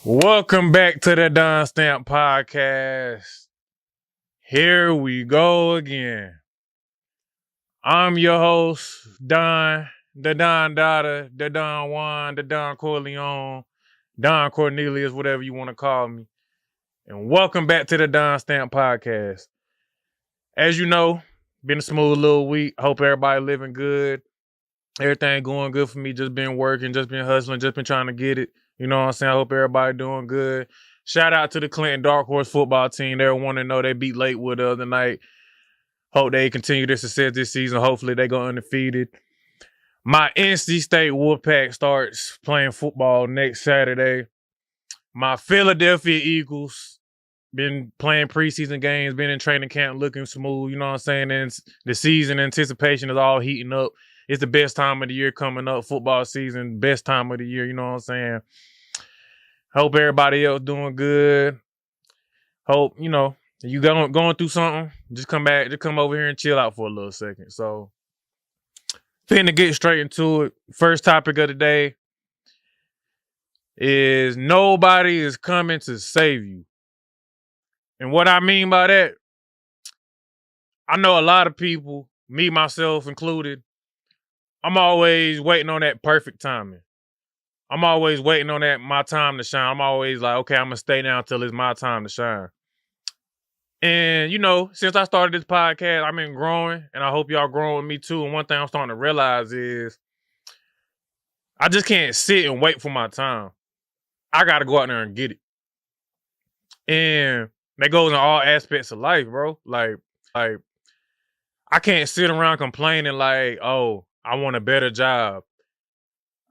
Welcome back to the DonStamp Podcast. Here we go again. I'm your host, Don, the Don Daughter, the Don Juan, the Don Corleone, Don Cornelius, whatever you want to call me. And welcome back to the DonStamp Podcast. As you know, been a smooth little week. Hope everybody living good. Everything going good for me. Just been working, just been hustling, just been trying to get it. You know what I'm saying? I hope everybody doing good. Shout out to the Clinton Dark Horse football team. They want to know they beat Lakewood the other night. Hope they continue their success this season. Hopefully they go undefeated. My NC State Wolfpack starts playing football next Saturday. My Philadelphia Eagles been playing preseason games, been in training camp looking smooth. You know what I'm saying? And the season anticipation is all heating up. It's the best time of the year coming up, football season, best time of the year, you know what I'm saying? Hope everybody else doing good. Hope, you going through something, just come over here and chill out for a little second. So, finna get straight into it. First topic of the day is nobody is coming to save you. And what I mean by that, I know a lot of people, me, myself included, I'm always waiting on that perfect timing. I'm always waiting on that my time to shine. I'm always like, okay, I'm going to stay down until it's my time to shine. And, since I started this podcast, I've been growing, and I hope y'all growing with me too. And one thing I'm starting to realize is I just can't sit and wait for my time. I got to go out there and get it. And that goes in all aspects of life, bro. Like I can't sit around complaining like, oh, I want a better job.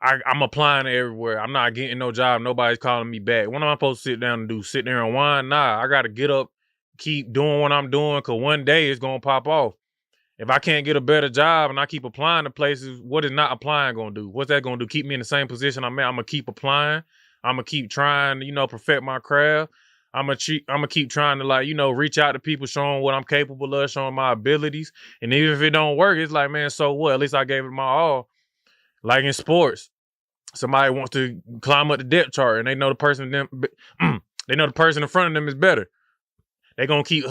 I'm applying everywhere. I'm not getting no job. Nobody's calling me back. What am I supposed to sit down and do? Sit there and whine? Nah, I got to get up, keep doing what I'm doing, because one day it's going to pop off. If I can't get a better job and I keep applying to places, what is not applying going to do? What's that going to do? Keep me in the same position I'm at? I'm going to keep applying. I'm going to keep trying to, perfect my craft. I'm going to keep trying to, reach out to people, showing what I'm capable of, showing my abilities. And even if it don't work, it's like, man, so what? At least I gave it my all. Like in sports, somebody wants to climb up the depth chart and they know the person in front of them is better. They're gonna keep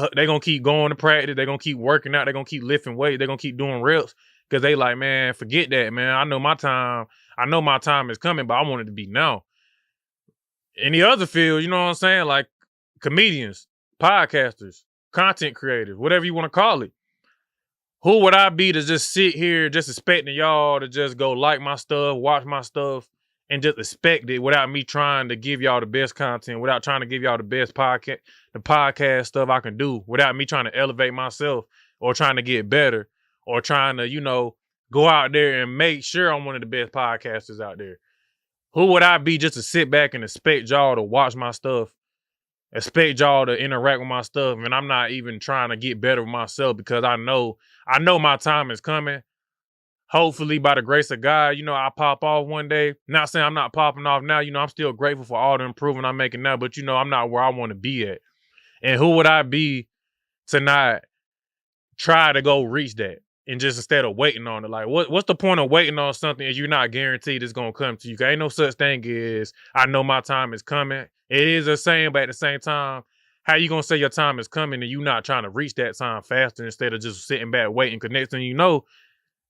going to practice, they're gonna keep working out, they're gonna keep lifting weight, they're gonna keep doing reps because they like, man, forget that, man. I know my time is coming, but I want it to be now. In the other field, you know what I'm saying? Like comedians, podcasters, content creators, whatever you want to call it. Who would I be to just sit here just expecting y'all to just go like my stuff, watch my stuff, and just expect it without me trying to give y'all the best content, without trying to give y'all the best podcast stuff I can do, without me trying to elevate myself or trying to get better or trying to, go out there and make sure I'm one of the best podcasters out there. Who would I be just to sit back and expect y'all to watch my stuff, expect y'all to interact with my stuff, and I'm not even trying to get better with myself because I know my time is coming. Hopefully, by the grace of God, I pop off one day. Not saying I'm not popping off now. I'm still grateful for all the improvement I'm making now, but I'm not where I want to be at. And who would I be to not try to go reach that and just instead of waiting on it? Like, what's the point of waiting on something if you're not guaranteed it's going to come to you? 'Cause ain't no such thing as I know my time is coming. It is a saying, but at the same time, how you going to say your time is coming and you not trying to reach that time faster instead of just sitting back waiting? Because next thing you know,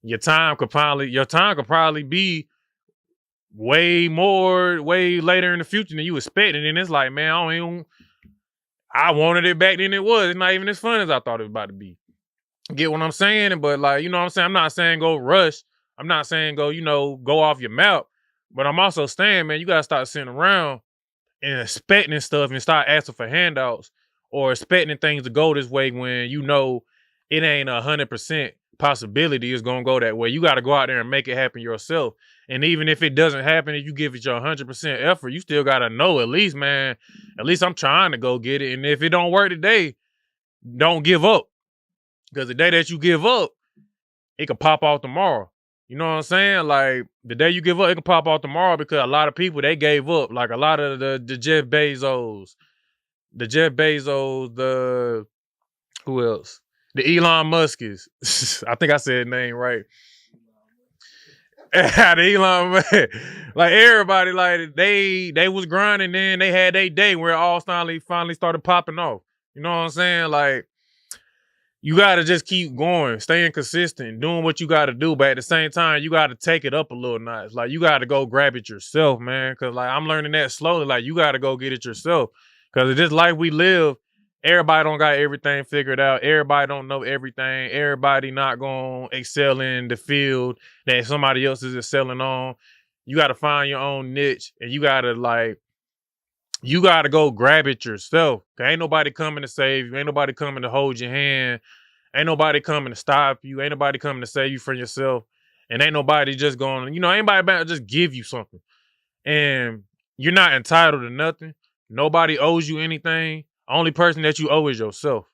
your time could probably be way later in the future than you expected. And it's like, man, I wanted it back then it was. It's not even as fun as I thought it was about to be. Get what I'm saying? But like, you know what I'm saying? I'm not saying go rush. I'm not saying go, go off your mouth. But I'm also saying, man, you got to start sitting around and expecting stuff and start asking for handouts or expecting things to go this way when it ain't 100% possibility it's going to go that way. You got to go out there and make it happen yourself. And even if it doesn't happen, if you give it your 100% effort, you still got to know at least I'm trying to go get it. And if it don't work today, don't give up. Because the day that you give up, it could pop off tomorrow. You know what I'm saying? Like, the day you give up, it can pop off tomorrow because a lot of people, they gave up. Like, a lot of the Jeff Bezos, who else? The Elon Musk's. I think I said the name right. Elon, man. Like everybody, like they was grinding, then they had their day where it all finally started popping off. You know what I'm saying? Like you gotta just keep going, staying consistent, doing what you gotta do, but at the same time, you gotta take it up a little notch. Like you gotta go grab it yourself, man. Cause like I'm learning that slowly. Like you gotta go get it yourself. Cause in this life we live, everybody don't got everything figured out. Everybody don't know everything. Everybody not gonna excel in the field that somebody else is excelling on. You gotta find your own niche, and you gotta go grab it yourself. Ain't nobody coming to save you. Ain't nobody coming to hold your hand. Ain't nobody coming to stop you. Ain't nobody coming to save you from yourself. And ain't nobody just going, ain't nobody about to just give you something. And you're not entitled to nothing. Nobody owes you anything. Only person that you owe is yourself.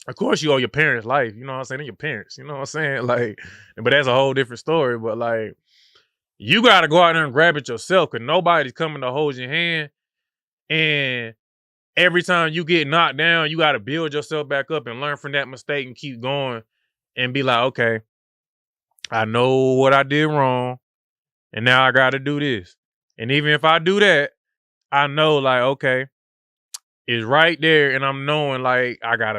Of course, you owe your parents life. You know what I'm saying? They're your parents. You know what I'm saying? Like, but that's a whole different story. But like, you got to go out there and grab it yourself because nobody's coming to hold your hand. And every time you get knocked down, you got to build yourself back up and learn from that mistake and keep going and be like, okay, I know what I did wrong and now I got to do this. And even if I do that, I know like, okay, it's right there and I'm knowing like I got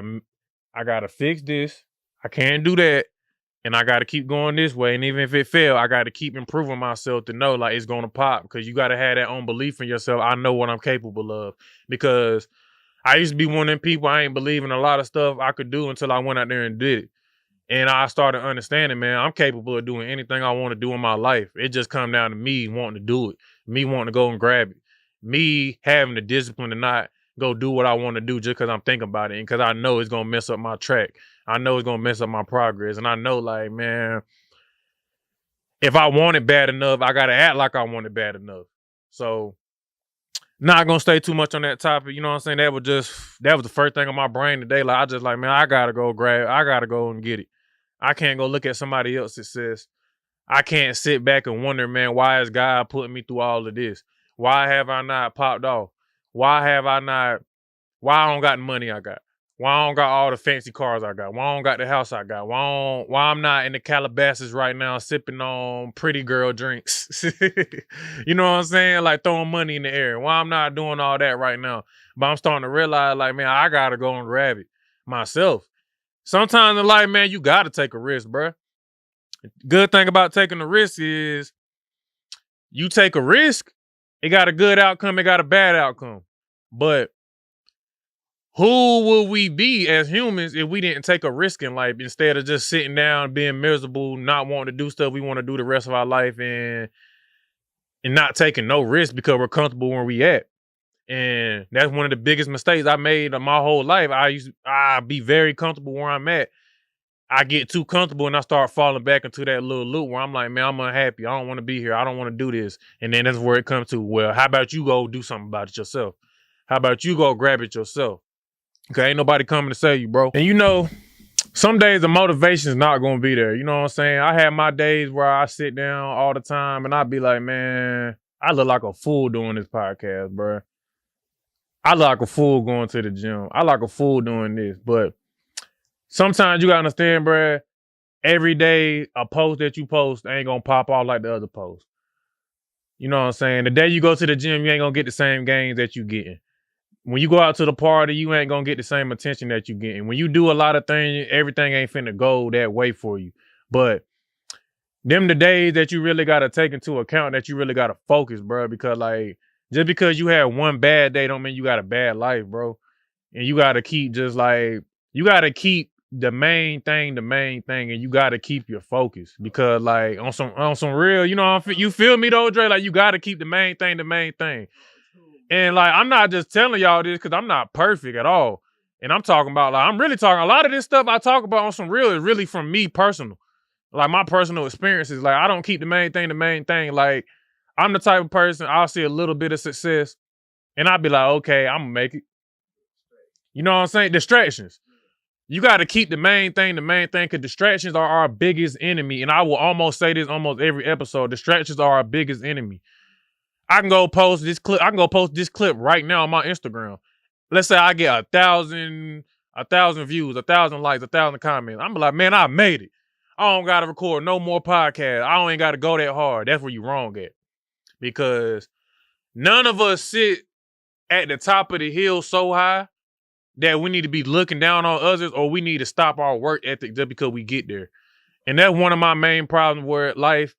to fix this. I can't do that. And I got to keep going this way. And even if it fail, I got to keep improving myself to know like it's going to pop because you got to have that own belief in yourself. I know what I'm capable of because I used to be one of them people, I ain't believing a lot of stuff I could do until I went out there and did it. And I started understanding, man, I'm capable of doing anything I want to do in my life. It just come down to me wanting to do it, me wanting to go and grab it, me having the discipline to not go do what I want to do just because I'm thinking about it and because I know it's going to mess up my track. I know it's going to mess up my progress. And I know, like, man, if I want it bad enough, I got to act like I want it bad enough. So, not going to stay too much on that topic. You know what I'm saying? That was the first thing on my brain today. Like, I just like, man, I got to go and get it. I can't go look at somebody else's success. I can't sit back and wonder, man, why is God putting me through all of this? Why have I not popped off? Why I don't got the money I got? Why I don't got all the fancy cars I got? Why I don't got the house I got? Why I'm not in the Calabasas right now sipping on pretty girl drinks? You know what I'm saying? Like throwing money in the air. Why I'm not doing all that right now? But I'm starting to realize like, man, I got to go and grab it myself. Sometimes in life, man, you got to take a risk, bruh. Good thing about taking a risk is you take a risk, it got a good outcome, it got a bad outcome. But who would we be as humans if we didn't take a risk in life instead of just sitting down, being miserable, not wanting to do stuff we want to do the rest of our life and not taking no risk because we're comfortable where we at? And that's one of the biggest mistakes I made in my whole life. I be very comfortable where I'm at. I get too comfortable and I start falling back into that little loop where I'm like, man, I'm unhappy. I don't want to be here. I don't want to do this. And then that's where it comes to, well, how about you go do something about it yourself? How about you go grab it yourself? Okay, ain't nobody coming to save you, bro. And some days the motivation is not going to be there. You know what I'm saying? I have my days where I sit down all the time and I be like, man, I look like a fool doing this podcast, bro. I look like a fool going to the gym. I look like a fool doing this. But sometimes you got to understand, bro, every day a post that you post ain't going to pop off like the other post. You know what I'm saying? The day you go to the gym, you ain't going to get the same gains that you getting. When you go out to the party, you ain't going to get the same attention that you getting. When you do a lot of things, everything ain't finna go that way for you. But them the days that you really got to take into account, that you really got to focus, bro. Because like, just because you had one bad day don't mean you got a bad life, bro. And you got to keep you got to keep the main thing, and you got to keep your focus. Because like on some real, you feel me though, Dre? Like you got to keep the main thing. And like, I'm not just telling y'all this because I'm not perfect at all. And I'm talking about like, I'm really talking, a lot of this stuff I talk about on some real is really from me personal. Like my personal experiences. Like I don't keep the main thing. Like I'm the type of person, I'll see a little bit of success and I'll be like, okay, I'm gonna make it. You know what I'm saying? Distractions. You got to keep the main thing because distractions are our biggest enemy. And I will almost say this almost every episode. Distractions are our biggest enemy. I can go post this clip right now on my Instagram. Let's say I get 1,000 views, 1,000 likes, 1,000 comments. I'm like, man, I made it. I don't gotta record no more podcasts. I ain't gotta go that hard. That's where you wrong at. Because none of us sit at the top of the hill so high that we need to be looking down on others, or we need to stop our work ethic just because we get there. And that's one of my main problems with life.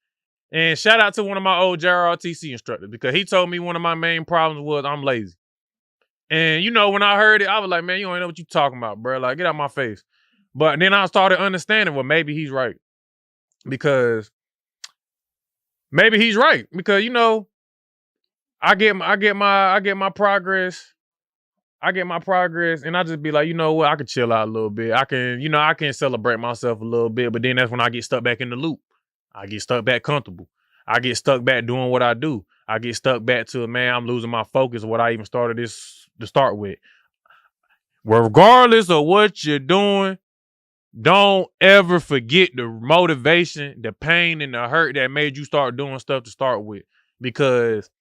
And shout out to one of my old JROTC instructors, because he told me one of my main problems was I'm lazy. And you know, when I heard it, I was like, man, you don't know what you talking about, bro. Like, get out my face. But then I started understanding, well, maybe he's right. Because maybe he's right. Because, you know, I get my progress. I get my progress, and I just be like, you know what, I can chill out a little bit. I can celebrate myself a little bit, but then that's when I get stuck back in the loop. I get stuck back comfortable. I get stuck back doing what I do. I get stuck back to, man, I'm losing my focus of what I even started this to start with. Well, regardless of what you're doing, don't ever forget the motivation, the pain, and the hurt that made you start doing stuff to start with. Because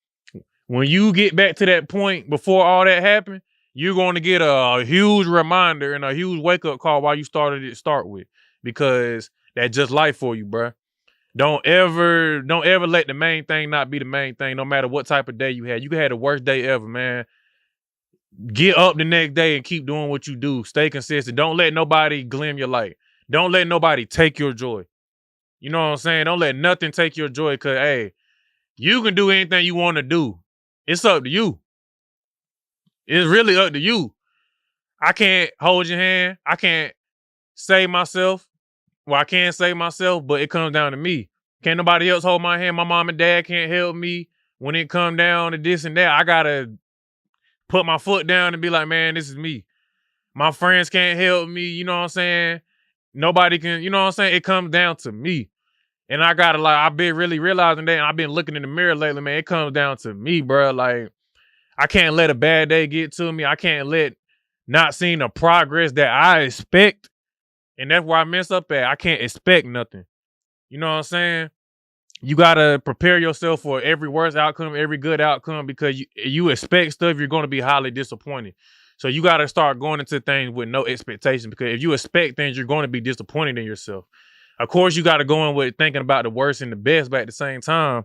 when you get back to that point before all that happened, you're going to get a huge reminder and a huge wake-up call why you started it to start with. Because that's just life for you, bro. Don't ever let the main thing not be the main thing, no matter what type of day you had. You had the worst day ever, man. Get up the next day and keep doing what you do. Stay consistent. Don't let nobody glim your light. Don't let nobody take your joy. You know what I'm saying? Don't let nothing take your joy, because, hey, you can do anything you want to do. It's up to you. It's really up to you. I can't hold your hand. I can't save myself. Well, I can save myself, but it comes down to me. Can't nobody else hold my hand. My mom and dad can't help me when it come down to this and that. I got to put my foot down and be like, man, this is me. My friends can't help me. You know what I'm saying? Nobody can, you know what I'm saying? It comes down to me. And I got to, like, I've been really realizing that, and I've been looking in the mirror lately, man. It comes down to me, bro. Like, I can't let a bad day get to me. I can't let not seeing the progress that I expect. And that's where I mess up at. I can't expect nothing. You know what I'm saying? You got to prepare yourself for every worst outcome, every good outcome, because you expect stuff, you're going to be highly disappointed. So you got to start going into things with no expectation, because if you expect things, you're going to be disappointed in yourself. Of course, you got to go in with thinking about the worst and the best, but at the same time,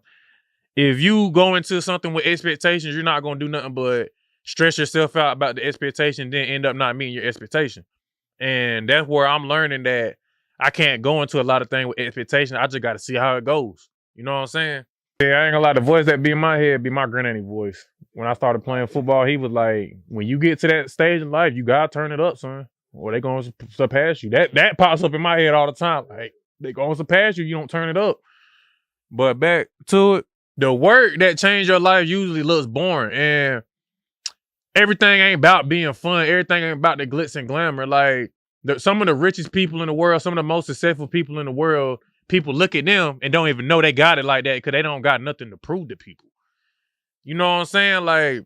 if you go into something with expectations, you're not going to do nothing but stress yourself out about the expectation, then end up not meeting your expectation. And that's where I'm learning that I can't go into a lot of things with expectations. I just got to see how it goes. You know what I'm saying? Yeah, I ain't gonna lie. The voice that be in my head be my granddaddy voice. When I started playing football, he was like, when you get to that stage in life, you got to turn it up, son, or they going to surpass you. That pops up in my head all the time. Like, they going to surpass you, you don't turn it up. But back to it, the work that changed your life usually looks boring, and everything ain't about being fun. Everything ain't about the glitz and glamour. Like, some of the richest people in the world, some of the most successful people in the world, people look at them and don't even know they got it like that because they don't got nothing to prove to people. You know what I'm saying? Like,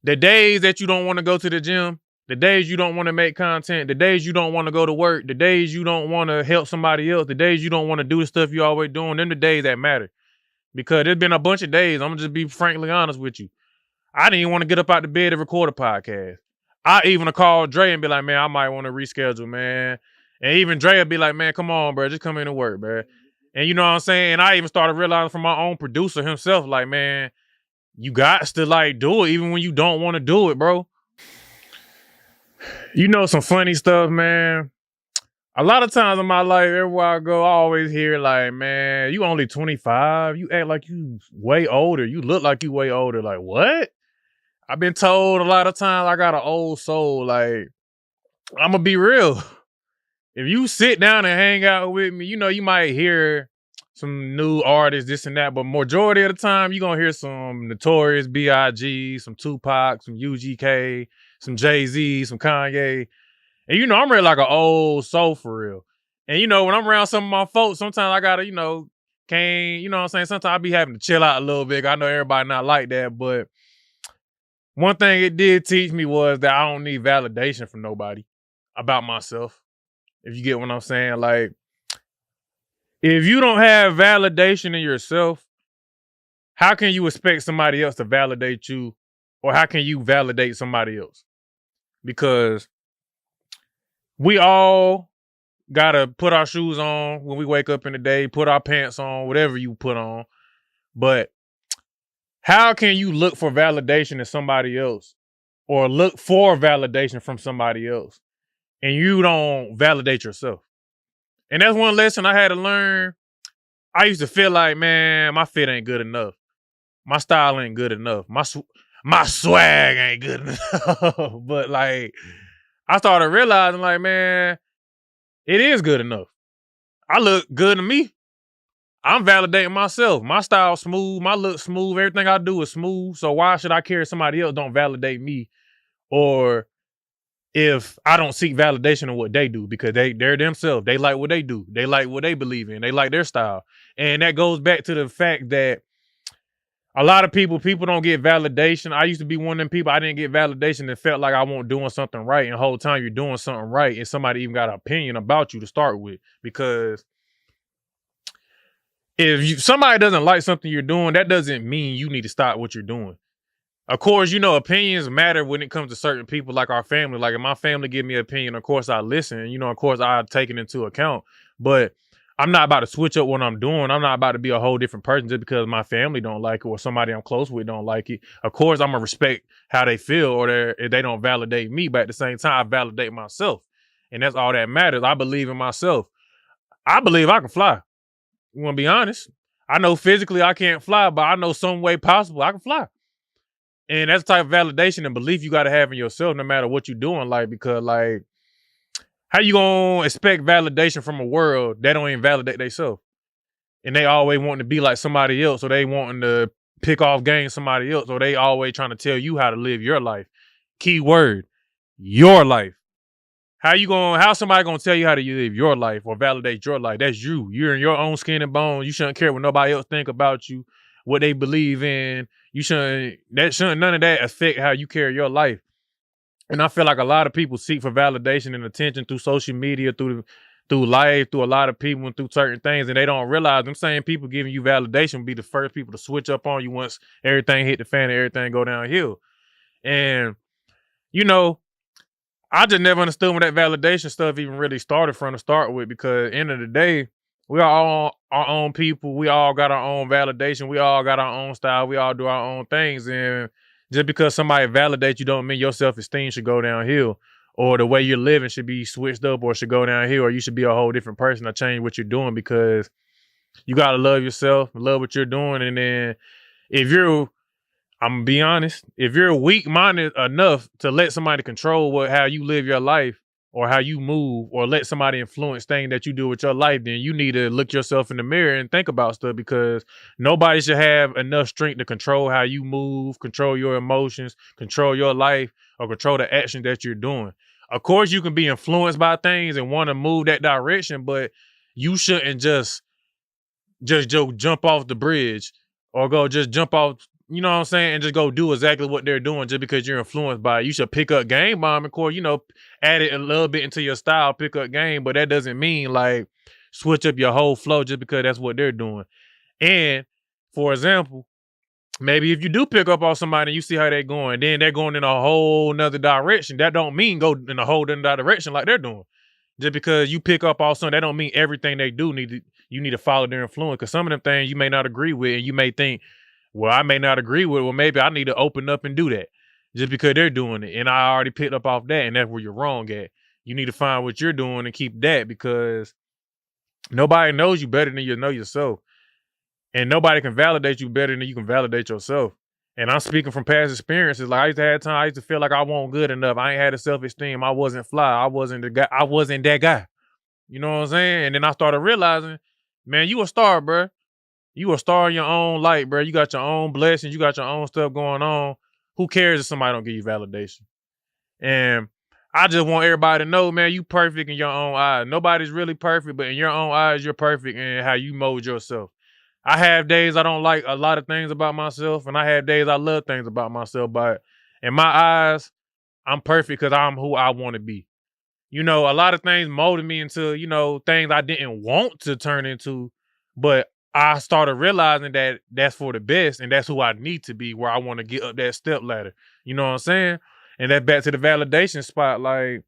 the days that you don't want to go to the gym, the days you don't want to make content, the days you don't want to go to work, the days you don't want to help somebody else, the days you don't want to do the stuff you always doing, them the days that matter. Because there's been a bunch of days, I'm going to just be frankly honest with you, I didn't even want to get up out the bed and record a podcast. I even call Dre and be like, man, I might want to reschedule, man. And even Dre would be like, man, come on, bro, just come in and work, bro. And you know what I'm saying? And I even started realizing from my own producer himself, like, man, you got to, like, do it even when you don't want to do it, bro. You know some funny stuff, man. A lot of times in my life, everywhere I go, I always hear, like, man, you only 25. You act like you way older. You look like you way older. Like, what? I've been told a lot of times I got an old soul. Like, I'm going to be real. If you sit down and hang out with me, you know, you might hear some new artists, this and that, but majority of the time, you're going to hear some Notorious B.I.G., some Tupac, some UGK, some Jay-Z, some Kanye. And, you know, I'm really like an old soul for real. And, you know, when I'm around some of my folks, sometimes I got to, you know, you know what I'm saying? Sometimes I be having to chill out a little bit. I know everybody not like that, but one thing it did teach me was that I don't need validation from nobody about myself. If you get what I'm saying. Like, if you don't have validation in yourself, how can you expect somebody else to validate you? Or how can you validate somebody else? Because we all gotta put our shoes on when we wake up in the day, put our pants on, whatever you put on. But how can you look for validation in somebody else or look for validation from somebody else and you don't validate yourself? And that's one lesson I had to learn. I used to feel like, man, my fit ain't good enough. My style ain't good enough. My swag ain't good enough. But like, I started realizing, like, man, it is good enough. I look good to me. I'm validating myself. My style smooth. My look smooth. Everything I do is smooth. So why should I care if somebody else don't validate me, or if I don't seek validation in what they do? Because they're themselves. They like what they do. They like what they believe in. They like their style. And that goes back to the fact that a lot of people don't get validation. I used to be one of them people. I didn't get validation and felt like I wasn't doing something right. And the whole time you're doing something right, and somebody even got an opinion about you to start with. Because if somebody doesn't like something you're doing, that doesn't mean you need to stop what you're doing. Of course, opinions matter when it comes to certain people, like our family. Like if my family give me an opinion, of course I listen. Of course I take it into account. But I'm not about to switch up what I'm doing. I'm not about to be a whole different person just because my family don't like it or somebody I'm close with don't like it. Of course, I'm gonna respect how they feel or if they don't validate me, but at the same time, I validate myself. And that's all that matters. I believe in myself. I believe I can fly. You want to be honest? I know physically I can't fly, but I know some way possible I can fly. And that's the type of validation and belief you got to have in yourself no matter what you're doing. Like, because like, how you gonna expect validation from a world that don't even validate themselves? And they always wanting to be like somebody else, or they wanting to pick off game somebody else, or they always trying to tell you how to live your life. Key word, your life. How somebody gonna tell you how to live your life or validate your life? That's you. You're in your own skin and bones. You shouldn't care what nobody else think about you, what they believe in. None of that affect how you carry your life. And I feel like a lot of people seek for validation and attention through social media, through life, through a lot of people and through certain things, and they don't realize them same people giving you validation will be the first people to switch up on you once everything hit the fan and everything go downhill. And I just never understood when that validation stuff even really started from to start with, because at the end of the day, we are all our own people. We all got our own validation. We all got our own style. We all do our own things. And just because somebody validates you don't mean your self-esteem should go downhill, or the way you're living should be switched up or should go downhill, or you should be a whole different person or change what you're doing, because you got to love yourself, love what you're doing. And then I'm gonna be honest, if you're weak-minded enough to let somebody control how you live your life or how you move, or let somebody influence things that you do with your life, then you need to look yourself in the mirror and think about stuff, because nobody should have enough strength to control how you move, control your emotions, control your life, or control the action that you're doing. Of course, you can be influenced by things and want to move that direction, but you shouldn't just jump off the bridge or go just jump off, you know what I'm saying, and just go do exactly what they're doing just because you're influenced by it. You should pick up game, bomb, of course, add it a little bit into your style, pick up game, but that doesn't mean like switch up your whole flow just because that's what they're doing. And for example, maybe if you do pick up on somebody and you see how they're going, then they're going in a whole nother direction. That don't mean go in a whole other direction like they're doing. Just because you pick up on something, that don't mean everything they do you need to follow their influence. Because some of them things you may not agree with, and you may think, well, I may not agree with it. Well, maybe I need to open up and do that just because they're doing it. And I already picked up off that, and that's where you're wrong at. You need to find what you're doing and keep that, because nobody knows you better than you know yourself. And nobody can validate you better than you can validate yourself. And I'm speaking from past experiences. Like I used to feel like I wasn't good enough. I ain't had a self-esteem. I wasn't fly. I wasn't the guy. I wasn't that guy. You know what I'm saying? And then I started realizing, man, you a star, bro. You a star in your own light, bro. You got your own blessings. You got your own stuff going on. Who cares if somebody don't give you validation? And I just want everybody to know, man, you perfect in your own eyes. Nobody's really perfect, but in your own eyes, you're perfect in how you mold yourself. I have days I don't like a lot of things about myself, and I have days I love things about myself. But in my eyes, I'm perfect because I'm who I want to be. A lot of things molded me into, things I didn't want to turn into, but I started realizing that that's for the best, and that's who I need to be, where I want to get up that step ladder. You know what I'm saying? And that's back to the validation spot. Like,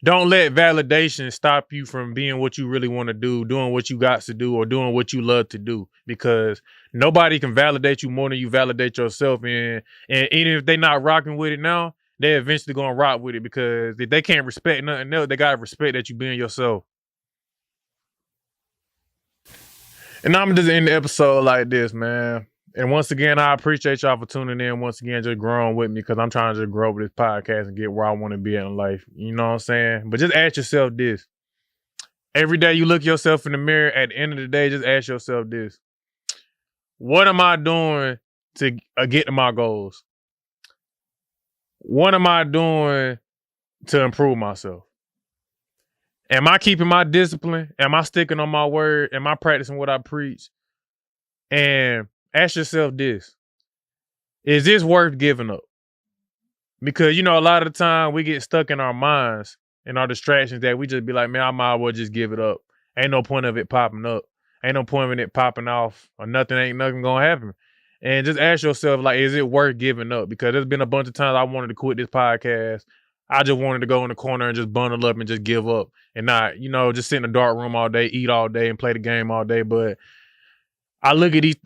Don't let validation stop you from being what you really want to do, doing what you got to do, or doing what you love to do. Because nobody can validate you more than you validate yourself. And even if they not rocking with it now, they're eventually gonna rock with it. Because if they can't respect nothing else, they gotta respect that you being yourself. And I'm just end the episode like this, man. And once again, I appreciate y'all for tuning in. Once again, just growing with me because I'm trying to just grow with this podcast and get where I want to be in life. You know what I'm saying? But just ask yourself this. Every day you look yourself in the mirror, at the end of the day, just ask yourself this. What am I doing to get to my goals? What am I doing to improve myself? Am I keeping my discipline? Am I sticking on my word? Am I practicing what I preach? And ask yourself this. Is this worth giving up? Because, a lot of the time we get stuck in our minds and our distractions that we just be like, man, I might as well just give it up. Ain't no point of it popping up. Ain't no point of it popping off or ain't nothing going to happen. And just ask yourself, like, is it worth giving up? Because there's been a bunch of times I wanted to quit this podcast. I just wanted to go in the corner and just bundle up and just give up and not, just sit in the dark room all day, eat all day and play the game all day. But I look at these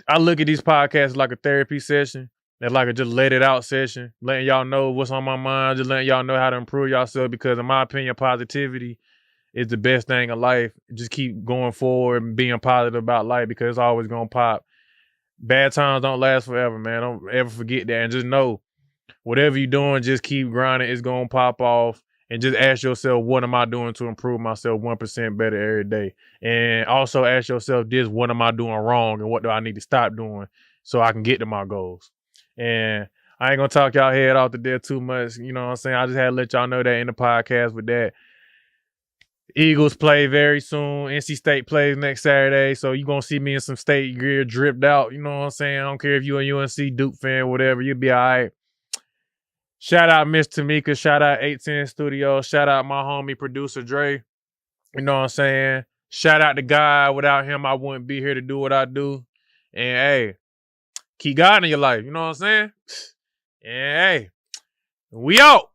podcasts like a therapy session. They're like a just let it out session, letting y'all know what's on my mind, just letting y'all know how to improve yourself. Because in my opinion, positivity is the best thing in life. Just keep going forward and being positive about life because it's always gonna pop. Bad times don't last forever, man. Don't ever forget that. And just know, whatever you're doing, just keep grinding. It's gonna pop off. And just ask yourself, what am I doing to improve myself 1% better every day? And also ask yourself this, what am I doing wrong and what do I need to stop doing so I can get to my goals? And I ain't going to talk y'all head off to there too much. You know what I'm saying? I just had to let y'all know that in the podcast with that. Eagles play very soon. NC State plays next Saturday. So you're going to see me in some state gear dripped out. You know what I'm saying? I don't care if you're a UNC Duke fan, whatever. You'll be all right. Shout out Miss Tamika. Shout out 810 Studios. Shout out my homie producer Dre. You know what I'm saying? Shout out the guy. Without him, I wouldn't be here to do what I do. And hey, keep God in your life. You know what I'm saying? And hey, we out.